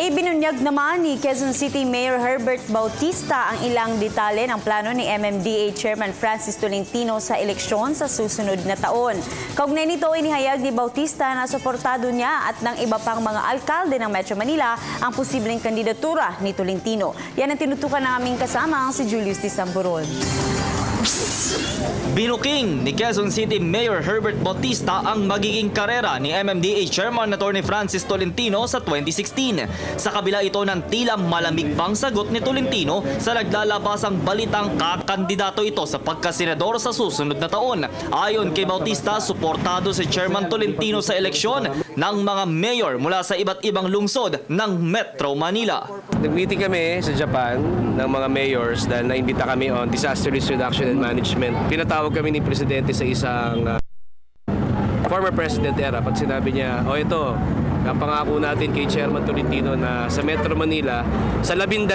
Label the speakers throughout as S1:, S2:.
S1: Ibinunyag naman ni Quezon City Mayor Herbert Bautista ang ilang detalye ng plano ni MMDA Chairman Francis Tolentino sa eleksyon sa susunod na taon. Kaugnay nito, inihayag ni Bautista na suportado niya at ng iba pang mga alkalde ng Metro Manila ang posibleng kandidatura ni Tolentino. Yan ang tinutukan ng aming kasama si Julius de Samburon.
S2: Binuking ni Quezon City Mayor Herbert Bautista ang magiging karera ni MMDA Chairman Atty. Francis Tolentino sa 2016. Sa kabila ito ng tila malamig pang sagot ni Tolentino sa naglalabasang balitang kakandidato ito sa pagkasenador sa susunod na taon. Ayon kay Bautista, suportado si Chairman Tolentino sa eleksyon ng mga mayor mula sa iba't ibang lungsod ng Metro Manila.
S3: Nag-meeting kami sa Japan ng mga mayors dahil naimbita kami on disaster risk reduction and management. Pinatawag kami ni Presidente sa isang former President era. Pag sinabi niya, ito, napangako natin kay Chairman Tolentino na sa Metro Manila, sa 12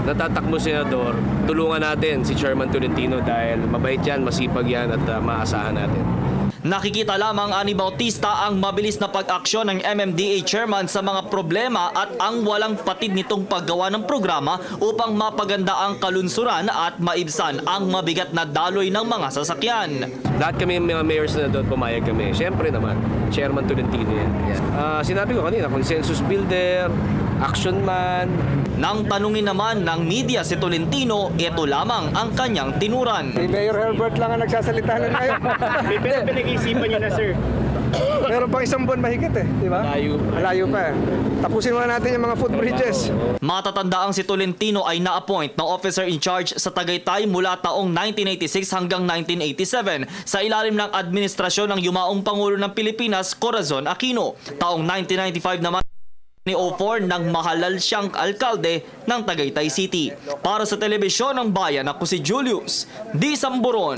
S3: natatakbo senador, tulungan natin si Chairman Tolentino dahil mabait yan, masipag yan at maasahan natin.
S2: Nakikita lamang ani Bautista ang mabilis na pag-aksyon ng MMDA Chairman sa mga problema at ang walang patid nitong paggawa ng programa upang mapaganda ang kalunsuran at maibsan ang mabigat na daloy ng mga sasakyan.
S3: Lahat kami mga mayors na doon pumayag kami. Siyempre naman, Chairman Tolentino yan. Sinabi ko kanina, consensus builder, action man.
S2: Nang tanungin naman ng media si Tolentino, ito lamang ang kanyang tinuran.
S4: Si Mayor Herbert lang ang nagsasalita na ngayon.
S5: Pero pinag-iisipan niyo na, sir.
S4: Meron pang isang buwan mahigit di ba? Malayo pa. Tapusin muna natin yung mga footbridges.
S2: Matatandaang si Tolentino ay na-appoint na officer in charge sa Tagaytay mula taong 1986 hanggang 1987 sa ilalim ng administrasyon ng yumaong Pangulo ng Pilipinas, Corazon Aquino. Taong 1995 naman ni O4 nang mahalal siyang alkalde ng Tagaytay City. Para sa Telebisyon ng Bayan, ako si Julius de Samburon.